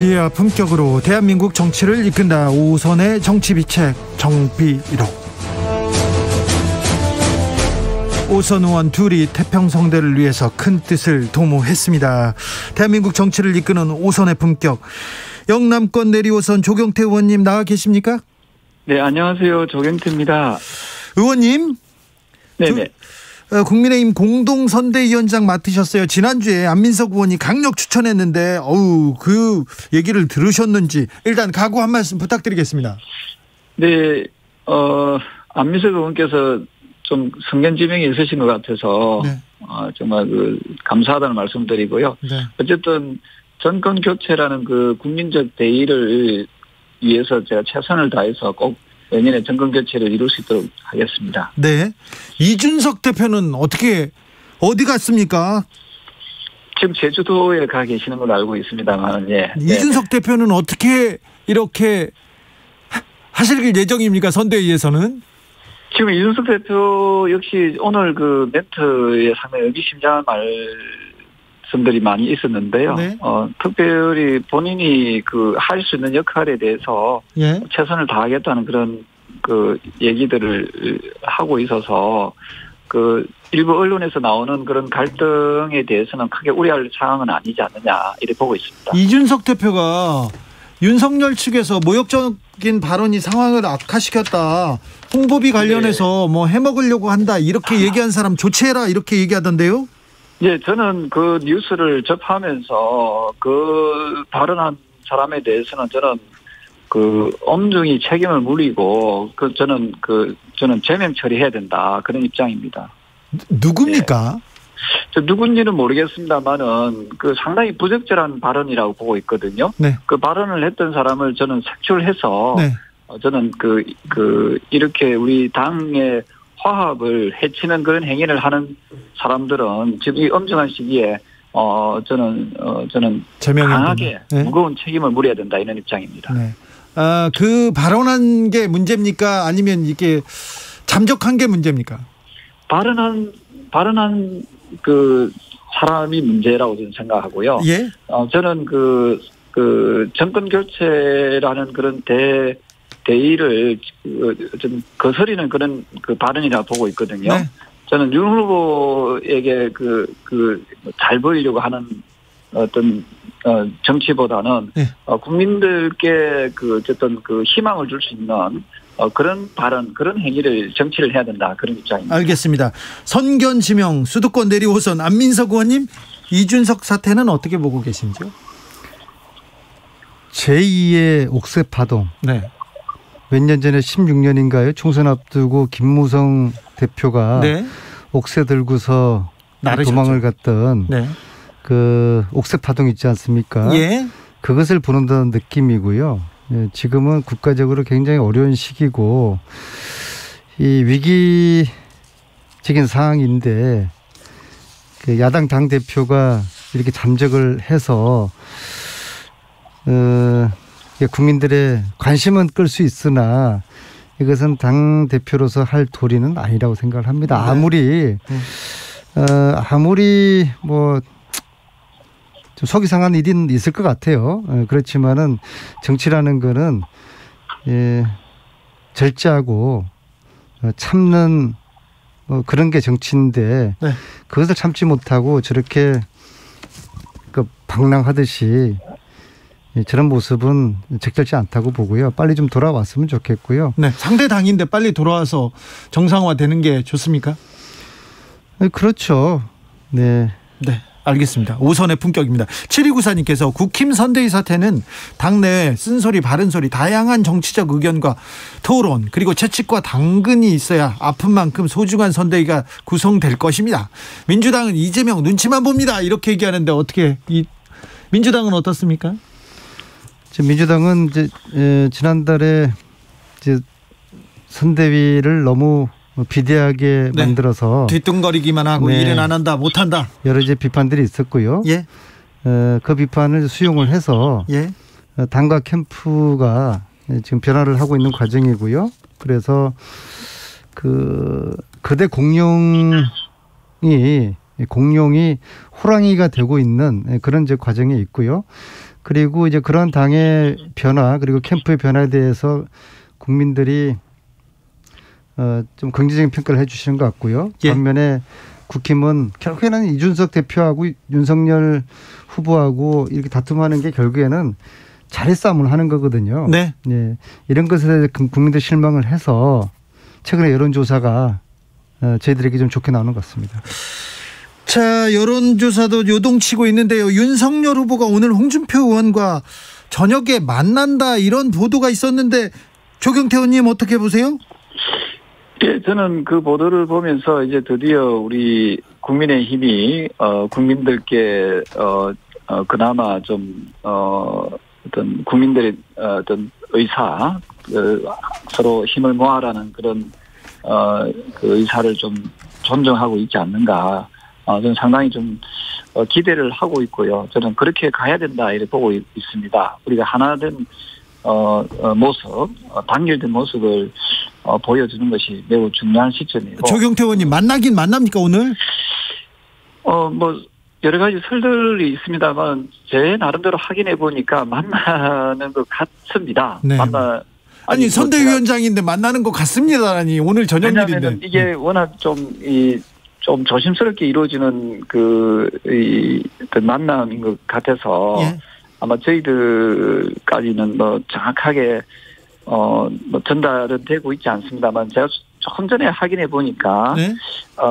이야 품격으로 대한민국 정치를 이끈다. 5선의 정치비책 정비록. 5선 의원 둘이 태평성대를 위해서 큰 뜻을 도모했습니다. 대한민국 정치를 이끄는 5선의 품격. 영남권 내리오선 조경태 의원님 나와 계십니까? 네, 안녕하세요. 조경태입니다. 의원님, 네네. 국민의힘 공동선대위원장 맡으셨어요. 지난주에 안민석 의원이 강력 추천했는데 그 얘기를 들으셨는지 일단 각오 한 말씀 부탁드리겠습니다. 네, 안민석 의원께서 좀 성견지명이 있으신 것 같아서 네. 정말 감사하다는 말씀드리고요. 네. 어쨌든 정권 교체라는 국민적 대의를 위해서 제가 최선을 다해서 꼭 내년에 정권 교체를 이룰 수 있도록 하겠습니다. 네. 이준석 대표는 어디 갔습니까? 지금 제주도에 가 계시는 걸로 알고 있습니다만, 예. 이준석 대표는 어떻게 이렇게 하실 예정입니까? 선대위에서는? 지금 이준석 대표 역시 오늘 멘트에 상당히 의미심장한 말씀들이 많이 있었는데요. 네. 특별히 본인이 할 수 있는 역할에 대해서 예. 최선을 다하겠다는 그런 얘기들을 하고 있어서 일부 언론에서 나오는 그런 갈등에 대해서는 크게 우려할 상황은 아니지 않느냐 이렇게 보고 있습니다. 이준석 대표가 윤석열 측에서 모욕적인 발언이 상황을 악화시켰다. 홍보비 관련해서 해먹으려고 한다. 이렇게 얘기한 사람 조치해라. 이렇게 얘기하던데요. 예, 저는 뉴스를 접하면서 발언한 사람에 대해서는 저는 엄중히 책임을 물리고 저는 제명 처리해야 된다 그런 입장입니다. 누굽니까? 네. 저 누군지는 모르겠습니다만은 상당히 부적절한 발언이라고 보고 있거든요. 네. 그 발언을 했던 사람을 저는 색출해서 네. 저는 이렇게 우리 당의 화합을 해치는 그런 행위를 하는 사람들은 지금 이 엄중한 시기에 저는 강하게 네. 무거운 책임을 물어야 된다 이런 입장입니다. 네. 그 발언한 게 문제입니까? 아니면 이게 잠적한 게 문제입니까? 발언한 사람이 문제라고 저는 생각하고요. 예. 저는 정권 교체라는 그런 대의를 좀 거스리는 그런 발언이라고 보고 있거든요. 네. 저는 윤 후보에게 잘 보이려고 하는 어떤 정치보다는 네. 국민들께 어쨌든 희망을 줄 수 있는 그런 발언, 그런 행위를 정치를 해야 된다 그런 입장입니다. 알겠습니다. 선견 지명 수도권 내리오선 안민석 의원님, 이준석 사태는 어떻게 보고 계신지요? 제2의 옥새 파동. 네. 몇 년 전에 16년인가요? 총선 앞두고 김무성 대표가 네. 옥새 들고서 나르셨죠. 도망을 갔던 네. 옥새 파동 있지 않습니까? 예. 그것을 보는다는 느낌이고요. 예, 지금은 국가적으로 굉장히 어려운 시기고 이 위기적인 상황인데 야당 당 대표가 이렇게 잠적을 해서 국민들의 관심은 끌 수 있으나 이것은 당 대표로서 할 도리는 아니라고 생각을 합니다. 네. 아무리 좀 속이 상한 일은 있을 것 같아요. 그렇지만은 정치라는 거는 절제하고 참는 그런 게 정치인데 네. 그것을 참지 못하고 저렇게 방랑하듯이 저런 모습은 적절치 않다고 보고요. 빨리 좀 돌아왔으면 좋겠고요. 네. 상대 당인데 빨리 돌아와서 정상화되는 게 좋습니까? 그렇죠. 네. 네. 알겠습니다. 5선의 품격입니다. 7294님께서 국힘 선대위 사태는 당내에 쓴소리 바른소리 다양한 정치적 의견과 토론 그리고 채찍과 당근이 있어야 아픈 만큼 소중한 선대위가 구성될 것입니다. 민주당은 이재명 눈치만 봅니다. 이렇게 얘기하는데 어떻게 민주당은 어떻습니까? 민주당은 지난달에 선대위를 너무 비대하게 네. 만들어서 뒤뚱거리기만 하고 네. 일은 안 한다 못한다 여러 비판들이 있었고요. 예. 그 비판을 수용을 해서 예. 당과 캠프가 지금 변화를 하고 있는 과정이고요. 그래서 거대 공룡이 호랑이가 되고 있는 그런 과정에 있고요. 그리고 이제 그런 당의 변화 그리고 캠프의 변화에 대해서 국민들이 좀 긍정적인 평가를 해 주시는 것 같고요. 예. 반면에 국힘은 결국에는 이준석 대표하고 윤석열 후보하고 이렇게 다툼하는 게 결국에는 자리 싸움을 하는 거거든요. 네. 예. 이런 것에 대해서 국민들 실망을 해서 최근에 여론조사가 저희들에게 좀 좋게 나오는 것 같습니다. 자, 여론조사도 요동치고 있는데요. 윤석열 후보가 오늘 홍준표 의원과 저녁에 만난다 이런 보도가 있었는데 조경태 의원님 어떻게 보세요? 예, 저는 그 보도를 보면서 이제 드디어 우리 국민의힘이 국민들께 그나마 좀 어떤 국민들의 어떤 의사 서로 힘을 모아라는 그런 그 의사를 좀 존중하고 있지 않는가. 저는 상당히 좀 기대를 하고 있고요. 저는 그렇게 가야 된다 이렇게 보고 있습니다. 우리가 하나된 모습, 단결된 모습을 보여주는 것이 매우 중요한 시점이고. 조경태 의원님 만나긴 만납니까 오늘? 뭐 여러 가지 설들이 있습니다만 제 나름대로 확인해 보니까 만나는 것 같습니다. 네. 아니 선대위원장인데 만나는 것 같습니다라니 오늘 저녁 일인데. 이게 워낙 좀 조심스럽게 이루어지는 어떤 만남인 것 같아서 예. 아마 저희들까지는 뭐 정확하게 뭐 전달은 되고 있지 않습니다만 제가 조금 전에 확인해 보니까 네.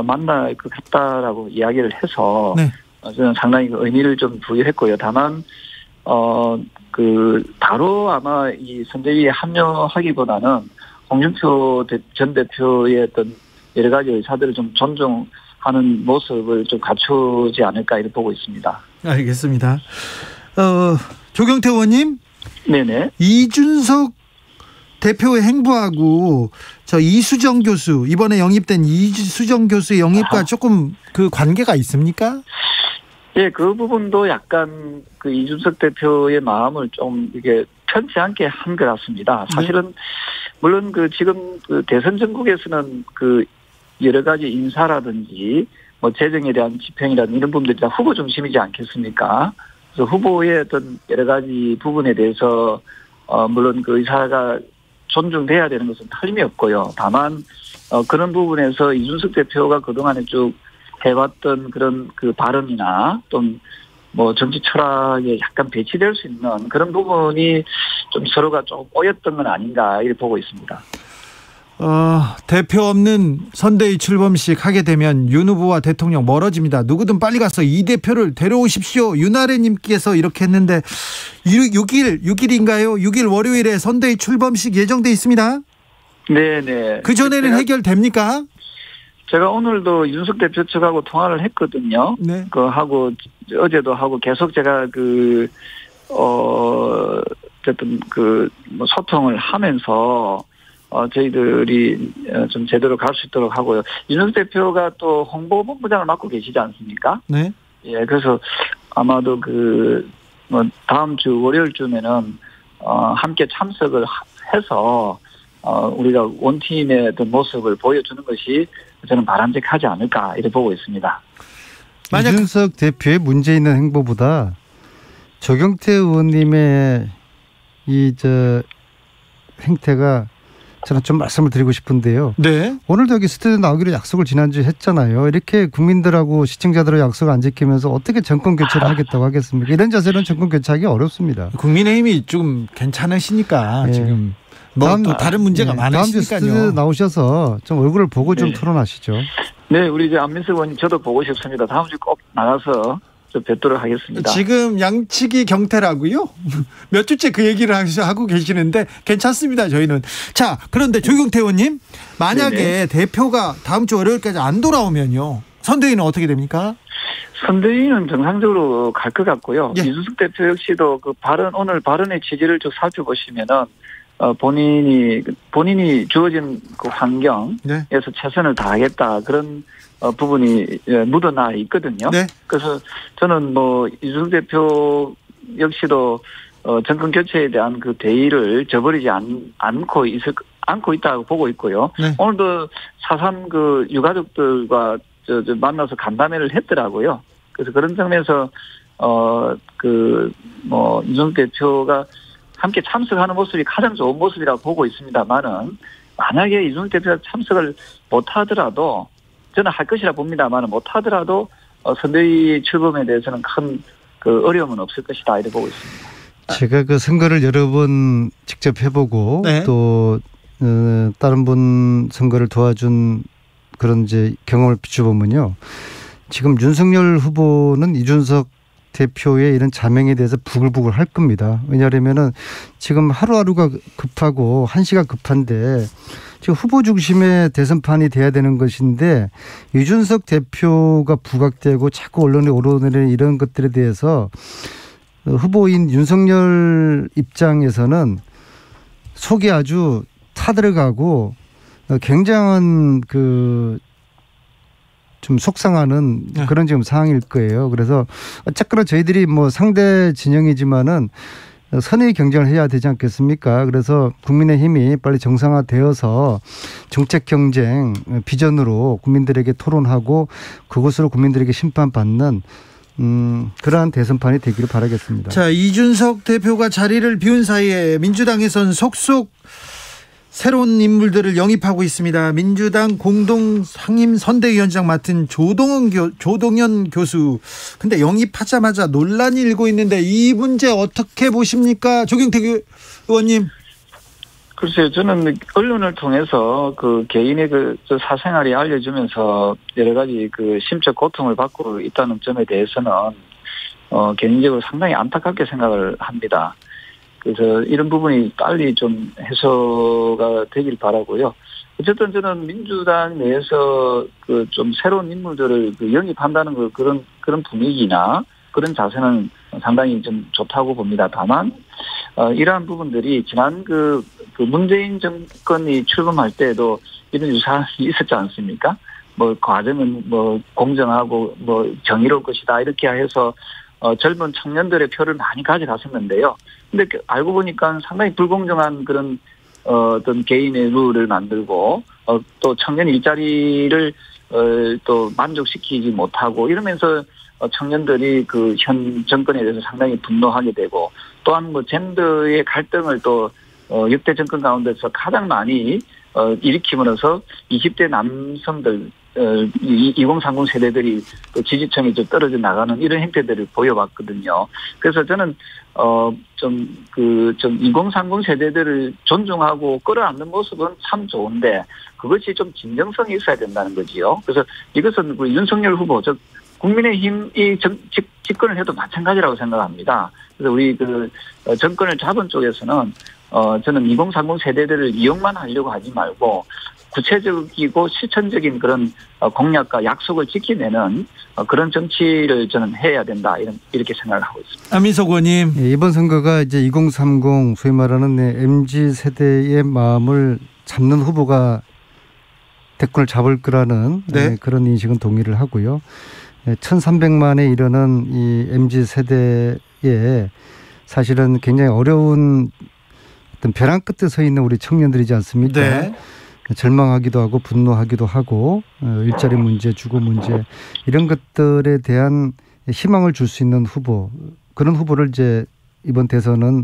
만날 것 같다라고 이야기를 해서 네. 저는 상당히 의미를 좀 부여했고요. 다만 바로 아마 이 선대위에 합류하기보다는 홍준표 전 대표의 어떤 여러 가지 의사들을 좀 존중하는 모습을 좀 갖추지 않을까 이렇게 보고 있습니다. 알겠습니다. 조경태 의원님, 네네. 이준석 대표의 행보하고 저 이수정 교수 이번에 영입된 이수정 교수의 영입과 조금 그 관계가 있습니까? 예, 그 부분도 약간 그 이준석 대표의 마음을 좀 이게 편치 않게 한 것 같습니다. 사실은 물론 그 지금 그 대선 전국에서는 그 여러 가지 인사라든지 뭐 재정에 대한 집행이라든지 이런 부분들이 다 후보 중심이지 않겠습니까? 그래서 후보의 어떤 여러 가지 부분에 대해서 물론 그 의사가 존중돼야 되는 것은 틀림이 없고요. 다만 그런 부분에서 이준석 대표가 그동안에 쭉 해왔던 그런 그 발언이나 또는 뭐 정치 철학에 약간 배치될 수 있는 그런 부분이 좀 서로가 좀 꼬였던 건 아닌가 이렇게 보고 있습니다. 대표 없는 선대위 출범식 하게 되면 윤 후보와 대통령 멀어집니다. 누구든 빨리 가서 이 대표를 데려오십시오. 윤아래님께서 이렇게 했는데 6일인가요? 6일 월요일에 선대위 출범식 예정돼 있습니다. 네네. 그 전에는 해결됩니까? 제가 오늘도 윤석 대표 측하고 통화를 했거든요. 네. 어제도 하고 계속 제가 어쨌든 뭐 소통을 하면서 저희들이 좀 제대로 갈 수 있도록 하고요. 윤석 대표가 또 홍보본부장을 맡고 계시지 않습니까? 네. 예, 그래서 아마도 뭐 다음 주 월요일쯤에는 함께 참석을 해서 우리가 원팀의 어떤 모습을 보여주는 것이 저는 바람직하지 않을까 이렇게 보고 있습니다. 이준석 대표의 문제 있는 행보보다 조경태 의원님의 행태가 저는 좀 말씀을 드리고 싶은데요. 네. 오늘도 여기 스튜디오 나오기로 약속을 지난주에 했잖아요. 이렇게 국민들하고 시청자들의 약속을 안 지키면서 어떻게 정권 교체를 하겠다고 하겠습니까? 이런 자세는 정권 교체하기 어렵습니다. 국민의힘이 좀 괜찮으시니까 네. 지금 또 다른 문제가 많으시니까요. 다음 주 스튜디오 나오셔서 좀 얼굴을 보고 좀 토론하시죠. 네, 우리 이제 안민석 의원님 저도 보고 싶습니다. 다음 주 꼭 나가서 좀 뵙도록 하겠습니다. 지금 양측이 경태라고요? 몇 주째 그 얘기를 하고 계시는데 괜찮습니다. 저희는. 자, 그런데 조경태 의원님 만약에 네네. 대표가 다음 주 월요일까지 안 돌아오면요. 선대위는 어떻게 됩니까? 선대위는 정상적으로 갈 것 같고요. 예. 이준석 대표 역시도 오늘 발언의 취지를 쭉 살펴보시면은 본인이 주어진 그 환경에서 네. 최선을 다하겠다 그런 부분이 묻어나 있거든요. 네. 그래서 저는 뭐 이준석 대표 역시도 정권 교체에 대한 그 대의를 저버리지 않고 있다고 보고 있고요. 네. 오늘도 4.3 유가족들과 만나서 간담회를 했더라고요. 그래서 그런 점에서 이준석 대표가 함께 참석하는 모습이 가장 좋은 모습이라고 보고 있습니다만은 만약에 이준석 대표가 참석을 못하더라도 저는 할 것이라 봅니다만은 못하더라도 선대위 출범에 대해서는 큰 어려움은 없을 것이다 이렇게 보고 있습니다. 제가 그 선거를 여러 번 직접 해보고 네. 또 다른 분 선거를 도와준 그런 이제 경험을 비춰보면요. 지금 윤석열 후보는 이준석 대표의 이런 자명에 대해서 부글부글 할 겁니다. 왜냐하면은 지금 하루하루가 급하고 한시가 급한데 지금 후보 중심의 대선판이 돼야 되는 것인데 이준석 대표가 부각되고 자꾸 언론에 오르내리는 이런 것들에 대해서 후보인 윤석열 입장에서는 속이 아주 타들어가고 굉장한 좀 속상하는 그런 지금 상황일 거예요. 그래서 어쨌거나 저희들이 뭐 상대 진영이지만은 선의 경쟁을 해야 되지 않겠습니까? 그래서 국민의힘이 빨리 정상화되어서 정책 경쟁 비전으로 국민들에게 토론하고 그것으로 국민들에게 심판받는 그러한 대선판이 되기를 바라겠습니다. 자, 이준석 대표가 자리를 비운 사이에 민주당에선 속속 새로운 인물들을 영입하고 있습니다. 민주당 공동 상임 선대위원장 맡은 조동현 교수. 근데 영입하자마자 논란이 일고 있는데 이 문제 어떻게 보십니까? 조경태 의원님. 글쎄요, 저는 언론을 통해서 개인의 사생활이 알려지면서 여러 가지 심적 고통을 받고 있다는 점에 대해서는 개인적으로 상당히 안타깝게 생각을 합니다. 그래서 이런 부분이 빨리 좀 해소가 되길 바라고요. 어쨌든 저는 민주당 내에서 좀 새로운 인물들을 영입한다는 그런 분위기나 그런 자세는 상당히 좀 좋다고 봅니다. 다만 이러한 부분들이 지난 문재인 정권이 출범할 때도 이런 유사함이 있었지 않습니까? 과정은 공정하고 정의로울 것이다 이렇게 해서 젊은 청년들의 표를 많이 가져갔었는데요. 근데 알고 보니까 상당히 불공정한 그런 어떤 개인의 룰을 만들고 또 청년 일자리를 또 만족시키지 못하고 이러면서 청년들이 현 정권에 대해서 상당히 분노하게 되고 또한 젠더의 갈등을 또 역대 정권 가운데서 가장 많이 일으킴으로써 20대 남성들 2030 세대들이 또 지지층이 좀 떨어져 나가는 이런 행태들을 보여왔거든요. 그래서 저는 좀 2030 세대들을 존중하고 끌어안는 모습은 참 좋은데 그것이 좀 진정성이 있어야 된다는 거지요. 그래서 이것은 윤석열 후보 즉 국민의힘이 집권을 해도 마찬가지라고 생각합니다. 그래서 우리 정권을 잡은 쪽에서는 저는 2030 세대들을 이용만 하려고 하지 말고 구체적이고 실천적인 그런 공약과 약속을 지키내는 그런 정치를 저는 해야 된다 이렇게 생각을 하고 있습니다. 안민석 의원님. 이번 선거가 이제 2030 소위 말하는 MZ 세대의 마음을 잡는 후보가 대권을 잡을 거라는 그런 인식은 동의를 하고요. 1,300만에 이르는 이 MZ 세대에 사실은 굉장히 어려운 어떤 벼랑 끝에 서 있는 우리 청년들이지 않습니까? 네. 절망하기도 하고 분노하기도 하고 일자리 문제, 주거 문제 이런 것들에 대한 희망을 줄 수 있는 후보 그런 후보를 이제 이번 대선은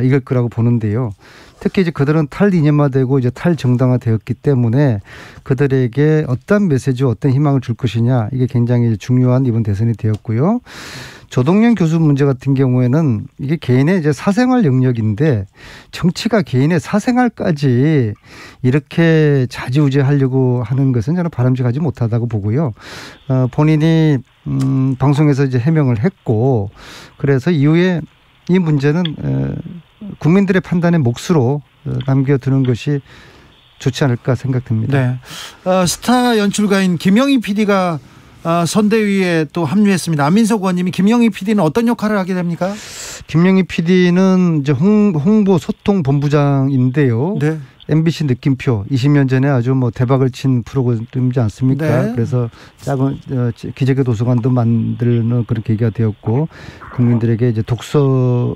이길 거라고 보는데요. 특히 이제 그들은 탈이념화되고 이제 탈정당화되었기 때문에 그들에게 어떤 메시지와 어떤 희망을 줄 것이냐 이게 굉장히 중요한 이번 대선이 되었고요. 조동현 교수 문제 같은 경우에는 이게 개인의 이제 사생활 영역인데 정치가 개인의 사생활까지 이렇게 좌지우지하려고 하는 것은 저는 바람직하지 못하다고 보고요. 본인이 방송에서 이제 해명을 했고 그래서 이후에 이 문제는 국민들의 판단의 몫으로 남겨두는 것이 좋지 않을까 생각됩니다. 네. 스타 연출가인 김영희 PD가 선대위에 또 합류했습니다. 안민석 의원님이 김영희 PD는 어떤 역할을 하게 됩니까? 김영희 PD는 이제 홍보 소통 본부장인데요. 네. MBC 느낌표 20년 전에 아주 대박을 친 프로그램이지 않습니까? 네. 그래서 작은 기적의 도서관도 만드는 그런 계기가 되었고 국민들에게 이제 독서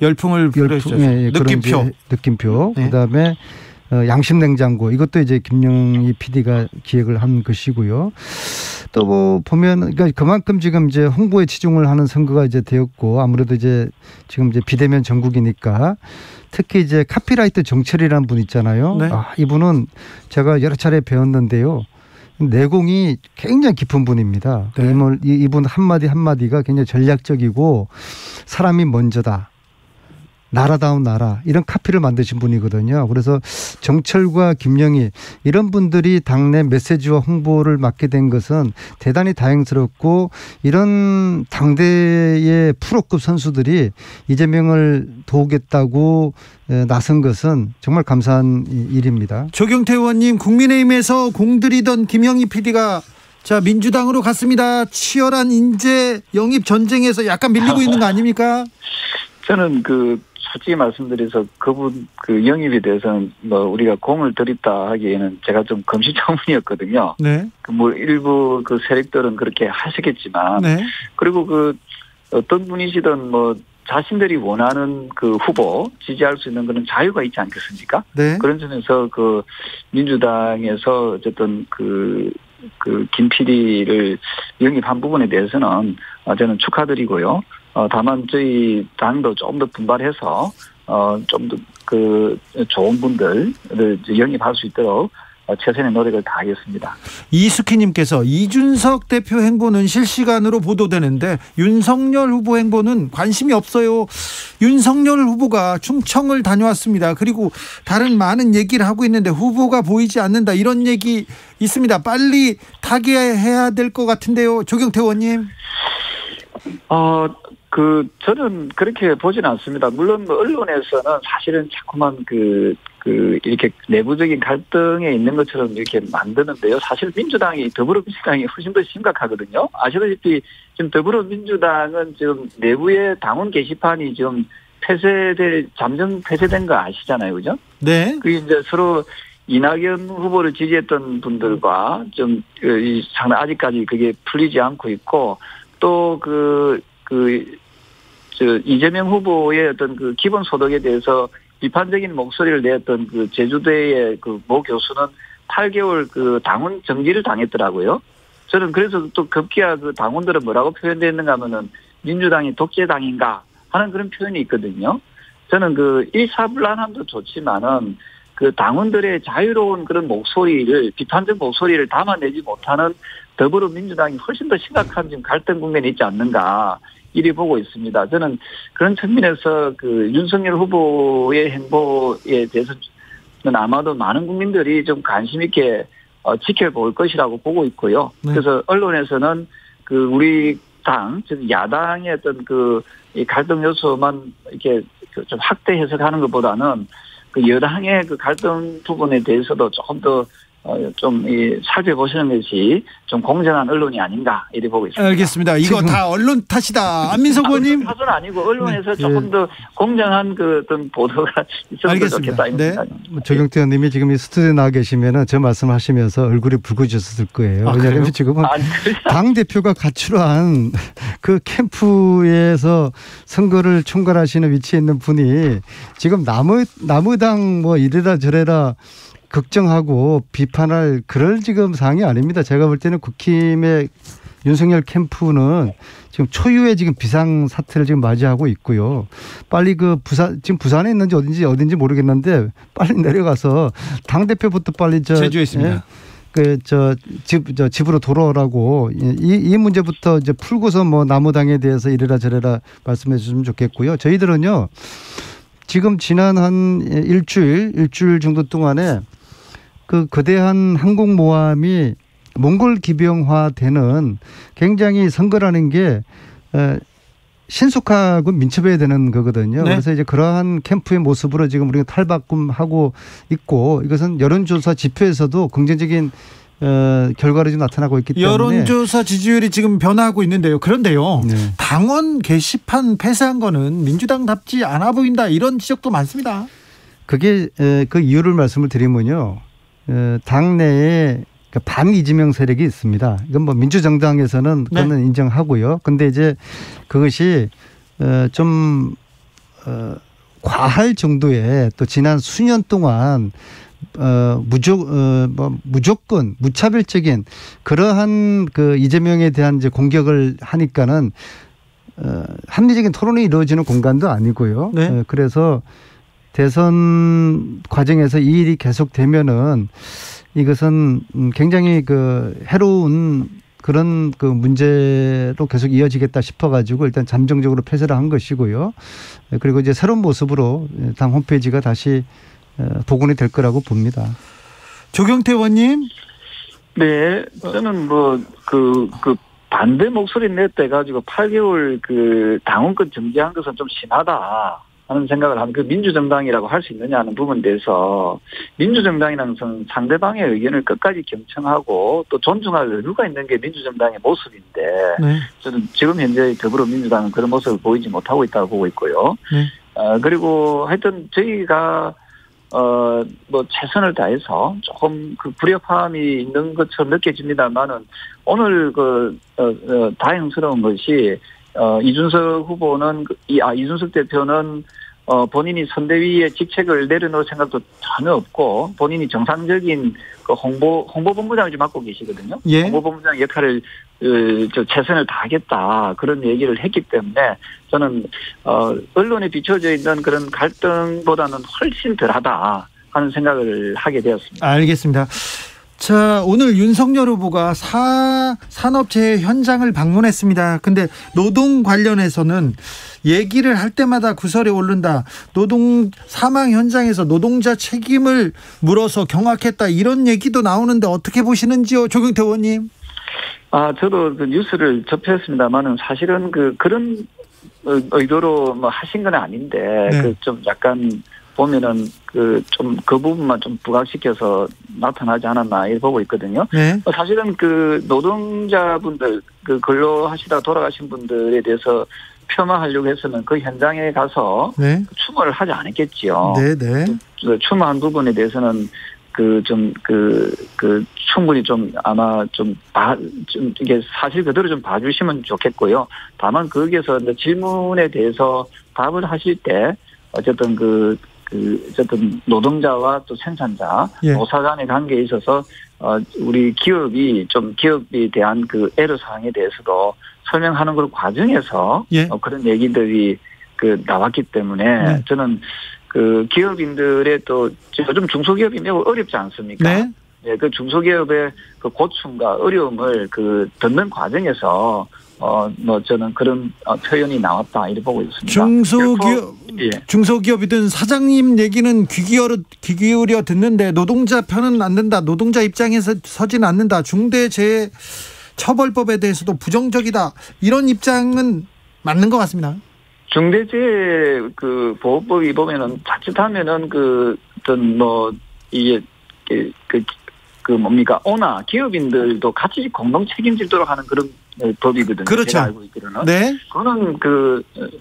열풍을 불어주죠. 느낌표. 네. 그다음에 양심냉장고 이것도 이제 김영희 PD가 기획을 한 것이고요. 또 뭐 보면 그러니까 그만큼 지금 이제 홍보에 치중을 하는 선거가 이제 되었고 아무래도 이제 지금 이제 비대면 전국이니까 특히 이제 카피라이터 정철이라는 분 있잖아요. 네. 이분은 제가 여러 차례 배웠는데요. 내공이 굉장히 깊은 분입니다. 네. 이분 한마디 한마디가 굉장히 전략적이고 사람이 먼저다. 나라다운 나라 이런 카피를 만드신 분이거든요. 그래서 정철과 김영희 이런 분들이 당내 메시지와 홍보를 맡게 된 것은 대단히 다행스럽고 이런 당대의 프로급 선수들이 이재명을 도우겠다고 나선 것은 정말 감사한 일입니다. 조경태 의원님, 국민의힘에서 공들이던 김영희 PD가 자 민주당으로 갔습니다. 치열한 인재 영입 전쟁에서 약간 밀리고 있는 거 아닙니까? 저는 솔직히 말씀드려서 그분 영입에 대해서는 뭐 우리가 공을 들였다 하기에는 제가 좀 금시초문이었거든요. 네. 뭐 일부 세력들은 그렇게 하시겠지만, 네. 그리고 어떤 분이시든 뭐 자신들이 원하는 후보 지지할 수 있는 그런 자유가 있지 않겠습니까? 네. 그런 점에서 민주당에서 어쨌든 김 PD를 영입한 부분에 대해서는 저는 축하드리고요. 다만 저희 당도 좀 더 분발해서 좀 더 좋은 분들을 영입할 수 있도록 최선의 노력을 다하겠습니다. 이수키님께서 이준석 대표 행보는 실시간으로 보도되는데 윤석열 후보 행보는 관심이 없어요. 윤석열 후보가 충청을 다녀왔습니다. 그리고 다른 많은 얘기를 하고 있는데 후보가 보이지 않는다 이런 얘기 있습니다. 빨리 타개해야 될 것 같은데요. 조경태 의원님. 저는 그렇게 보지는 않습니다. 물론 언론에서는 사실은 자꾸만 이렇게 내부적인 갈등에 있는 것처럼 이렇게 만드는데요. 사실 더불어민주당이 훨씬 더 심각하거든요. 아시다시피 지금 더불어민주당은 지금 내부의 당원 게시판이 지금 잠정 폐쇄된 거 아시잖아요. 그죠? 네. 그게 이제 서로 이낙연 후보를 지지했던 분들과 좀, 상당히 아직까지 그게 풀리지 않고 있고, 또 이재명 후보의 어떤 기본 소득에 대해서 비판적인 목소리를 내었던 제주대의 모 교수는 8개월 당원 정지를 당했더라고요. 저는 그래서 또 급기야 당원들은 뭐라고 표현되었는가 하면은 민주당이 독재당인가 하는 그런 표현이 있거든요. 저는 일사불란함도 좋지만은 당원들의 자유로운 그런 비판적 목소리를 담아내지 못하는 더불어민주당이 훨씬 더 심각한 지금 갈등 국면에 있지 않는가 이리 보고 있습니다. 저는 그런 측면에서 윤석열 후보의 행보에 대해서는 아마도 많은 국민들이 좀 관심 있게 지켜볼 것이라고 보고 있고요. 네. 그래서 언론에서는 우리 당, 즉 야당의 어떤 이 갈등 요소만 이렇게 좀 확대 해석하는 것보다는 여당의 갈등 부분에 대해서도 조금 더 살펴보시는 것이 좀 공정한 언론이 아닌가 이렇게 보고 있습니다. 알겠습니다. 이거 다 언론 탓이다. 안민석 의원님. 탓은 아니고 언론에서 조금 더 공정한 어떤 보도가 있어도 좋겠다. 네. 조경태 의원님이 지금 이 스튜디오에 나와 계시면 저 말씀하시면서 얼굴이 붉어졌을 거예요. 왜냐하면 지금은 당 대표가 가출한 캠프에서 선거를 총괄하시는 위치에 있는 분이 지금 남의당 뭐 이래라 저래라 걱정하고 비판할 그럴 지금 상황이 아닙니다. 제가 볼 때는 국힘의 윤석열 캠프는 지금 초유의 지금 비상 사태를 지금 맞이하고 있고요. 빨리 지금 부산에 있는지 어딘지 모르겠는데 빨리 내려가서 당 대표부터 빨리 제주에 있습니다. 집으로 돌아오라고 이 문제부터 이제 풀고서 뭐 남우당에 대해서 이래라 저래라 말씀해 주시면 좋겠고요. 저희들은요 지금 지난 한 일주일 정도 동안에 거대한 항공모함이 몽골 기병화되는 굉장히 선거라는 게 신속하고 민첩해야 되는 거거든요. 네. 그래서 이제 그러한 캠프의 모습으로 지금 우리가 탈바꿈하고 있고 이것은 여론조사 지표에서도 긍정적인 결과를 좀 나타나고 있기 때문에 여론조사 지지율이 지금 변화하고 있는데요. 그런데요. 네. 당원 게시판 폐쇄한 거는 민주당답지 않아 보인다 이런 지적도 많습니다. 그게 그 이유를 말씀을 드리면요. 당내에 반 이재명 세력이 있습니다. 이건 뭐 민주정당에서는 그거는 네. 인정하고요. 근데 이제 그것이 좀 과할 정도의 또 지난 수년 동안 무조건 무차별적인 그러한 그 이재명에 대한 이제 공격을 하니까는 합리적인 토론이 이루어지는 공간도 아니고요. 네. 그래서 대선 과정에서 이 일이 계속되면은 이것은 굉장히 그 해로운 그런 그 문제로 계속 이어지겠다 싶어가지고 일단 잠정적으로 폐쇄를 한 것이고요. 그리고 이제 새로운 모습으로 당 홈페이지가 다시 복원이 될 거라고 봅니다. 조경태 의원님. 네, 저는 반대 목소리 냈대 가지고 8개월 그 당원권 정지한 것은 좀 심하다 하는 생각을 하는, 그 민주정당이라고 할 수 있느냐 하는 부분에 대해서, 민주정당이라는 것은 상대방의 의견을 끝까지 경청하고 또 존중할 의무가 있는 게 민주정당의 모습인데, 네. 저는 지금 현재 더불어민주당은 그런 모습을 보이지 못하고 있다고 보고 있고요. 네. 그리고 하여튼 저희가 최선을 다해서 조금 그 불협화음이 있는 것처럼 느껴집니다만은, 오늘 다행스러운 것이, 이준석 후보는, 이준석 대표는, 본인이 선대위의 직책을 내려놓을 생각도 전혀 없고, 본인이 정상적인 그 홍보본부장을 좀 맡고 계시거든요. 예. 홍보본부장 역할을, 최선을 다하겠다, 그런 얘기를 했기 때문에, 저는, 언론에 비춰져 있는 그런 갈등보다는 훨씬 덜하다 하는 생각을 하게 되었습니다. 알겠습니다. 자, 오늘 윤석열 후보가 산업재해 현장을 방문했습니다. 근데 노동 관련해서는 얘기를 할 때마다 구설에 오른다. 노동 사망 현장에서 노동자 책임을 물어서 경악했다. 이런 얘기도 나오는데 어떻게 보시는지요, 조경태 의원님? 저도 그 뉴스를 접했습니다만은 사실은 그런 의도로 하신 건 아닌데, 네. 좀 약간 보면은 그 부분만 좀 부각시켜서 나타나지 않았나 이렇게 보고 있거든요. 네. 사실은 그 노동자분들, 그 근로하시다 돌아가신 분들에 대해서 폄하하려고 해서는 그 현장에 가서 네. 추모를 하지 않았겠지요. 네네. 그 추모한 부분에 대해서는 충분히 아마 이게 사실 그대로 좀 봐주시면 좋겠고요. 다만 거기에서 질문에 대해서 답을 하실 때 어쨌든 어쨌든 노동자와 또 생산자, 예. 노사 간의 관계에 있어서 우리 기업에 대한 그 애로 사항에 대해서도 설명하는 걸 과정에서 예. 그런 얘기들이 나왔기 때문에 네. 저는 그 기업인들의 또 요즘 중소기업이 매우 어렵지 않습니까? 네. 네, 그 중소기업의 그 고충과 어려움을 듣는 과정에서 저는 그런 표현이 나왔다 이렇게 보고 있습니다. 중소기업이든 사장님 얘기는 귀 기울여 듣는데 노동자 편은 안 된다. 노동자 입장에서 서지는 않는다. 중대재해처벌법에 대해서도 부정적이다. 이런 입장은 맞는 것 같습니다. 중대재해 보호법이 보면은 자칫하면은 오나 기업인들도 같이 공동 책임지도록 하는 그런 법이거든요. 그렇죠. 제가 알고 있기로는. 네. 그거는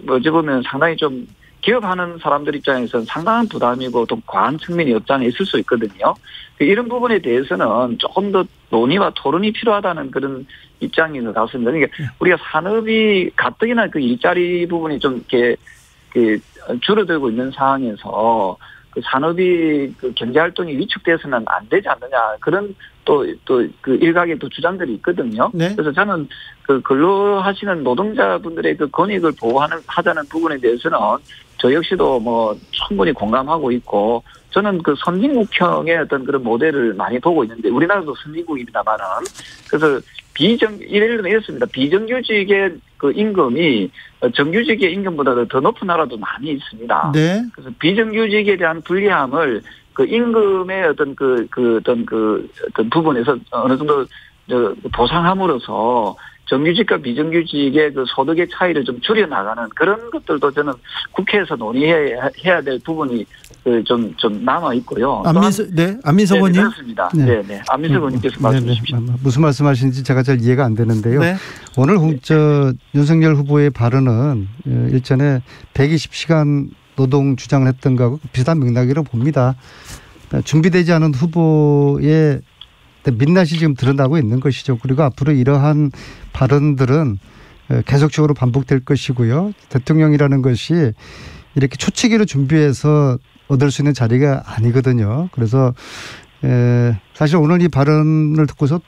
어찌 보면 상당히 좀 기업하는 사람들 입장에서는 상당한 부담이고 또 과한 측면이 없지 않아 있을 수 있거든요. 이런 부분에 대해서는 조금 더 논의와 토론이 필요하다는 그런 입장인 것 같습니다. 그러니까 우리가 산업이 가뜩이나 그 일자리 부분이 좀 이렇게 줄어들고 있는 상황에서 산업이 경제활동이 위축돼서는 안 되지 않느냐. 그런 그 일각의 또 주장들이 있거든요. 네. 그래서 저는 근로하시는 노동자분들의 권익을 하자는 부분에 대해서는 저 역시도 충분히 공감하고 있고, 저는 선진국형의 어떤 그런 모델을 많이 보고 있는데, 우리나라도 선진국입니다만은, 그래서 예를 들면 이렇습니다. 비정규직의 임금이 정규직의 임금보다 더 높은 나라도 많이 있습니다. 네. 그래서 비정규직에 대한 불리함을 임금의 어떤 부분에서 어느 정도 보상함으로써 정규직과 비정규직의 소득의 차이를 좀 줄여나가는 그런 것들도 저는 국회에서 논의해야 될 부분이 좀 남아 있고요. 안민석 의원님. 네, 그렇습니다. 네. 안민석 의원님께서 말씀해 주십시오. 무슨 말씀하시는지 제가 잘 이해가 안 되는데요. 네. 오늘 윤석열 후보의 발언은 일전에 120시간 노동 주장을 했던 거하고 비슷한 맥락이라고 봅니다. 준비되지 않은 후보의 민낯이 지금 드러나고 있는 것이죠. 그리고 앞으로 이러한 발언들은 계속적으로 반복될 것이고요. 대통령이라는 것이 이렇게 초치기로 준비해서 얻을 수 있는 자리가 아니거든요. 그래서 사실 오늘 이 발언을 듣고서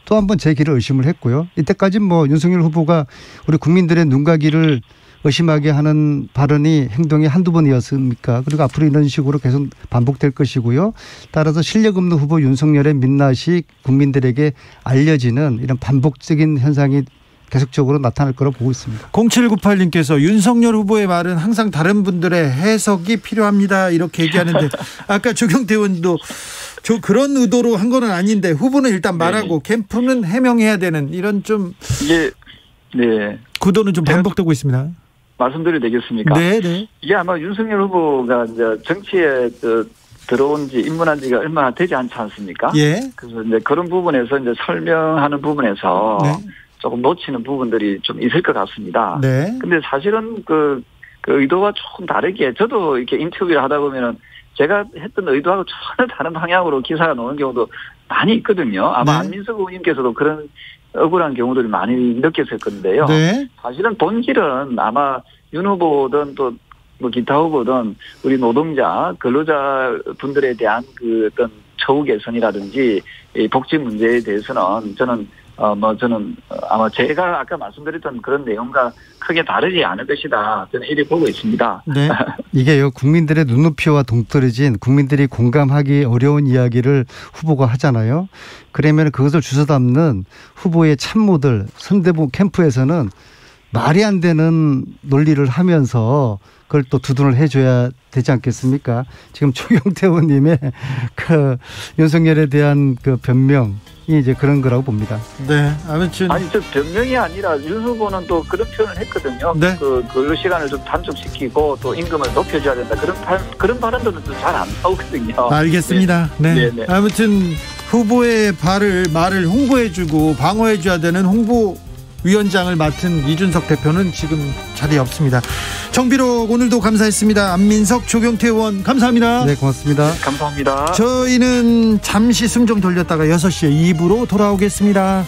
또 한 번 제 길을 의심을 했고요. 이때까지 뭐 윤석열 후보가 우리 국민들의 눈과 귀를 의심하게 하는 발언이 행동이 한두 번이었습니까? 그리고 앞으로 이런 식으로 계속 반복될 것이고요. 따라서 실력 없는 후보 윤석열의 민낯이 국민들에게 알려지는 이런 반복적인 현상이 계속적으로 나타날 거라고 보고 있습니다. 0798님께서 윤석열 후보의 말은 항상 다른 분들의 해석이 필요합니다. 이렇게 얘기하는데 아까 조경태 의원도 그런 의도로 한 건 아닌데 후보는 일단 말하고 캠프는 해명해야 되는 이런 좀 구도는 좀 반복되고 있습니다. 말씀드려도 되겠습니까? 네. 이게 아마 윤석열 후보가 이제 정치에 들어온 지 입문한 지가 얼마 되지 않지 않습니까? 예. 그래서 이제 그런 부분에서 이제 설명하는 부분에서 조금 놓치는 부분들이 좀 있을 것 같습니다. 네. 근데 사실은 그 의도와 조금 다르게 저도 이렇게 인터뷰를 하다 보면은 제가 했던 의도하고 전혀 다른 방향으로 기사가 나오는 경우도 많이 있거든요. 아마 안민석 의원님께서도 그런 억울한 경우들이 많이 느꼈을 건데요. 네. 사실은 본질은 아마 윤 후보든 또 뭐 기타 후보든 우리 노동자, 근로자 분들에 대한 그 어떤 처우 개선이라든지 이 복지 문제에 대해서는 저는 아마 제가 아까 말씀드렸던 그런 내용과 크게 다르지 않을 것이다. 저는 이렇게 보고 있습니다. 네. 이게요, 국민들의 눈높이와 동떨어진 국민들이 공감하기 어려운 이야기를 후보가 하잖아요. 그러면 그것을 주워 담는 후보의 참모들, 선대부 캠프에서는 말이 안 되는 논리를 하면서 그걸 또 두둔을 해줘야 되지 않겠습니까? 지금 조경태 의원님의 그 윤석열에 대한 그 변명이 이제 그런 거라고 봅니다. 네, 아무튼 아니 저 변명이 아니라 윤 후보는 또 그런 표현을 했거든요. 네. 그 근로 시간을 좀 단축시키고 또 임금을 높여줘야 된다. 그런 발언들은 잘 안 나오거든요. 알겠습니다. 네. 아무튼 후보의 말을 홍보해주고 방어해줘야 되는 홍보위원장을 맡은 이준석 대표는 지금 자리에 없습니다. 정비록 오늘도 감사했습니다. 안민석, 조경태 의원 감사합니다. 네, 고맙습니다. 감사합니다. 저희는 잠시 숨 좀 돌렸다가 6시에 2부로 돌아오겠습니다.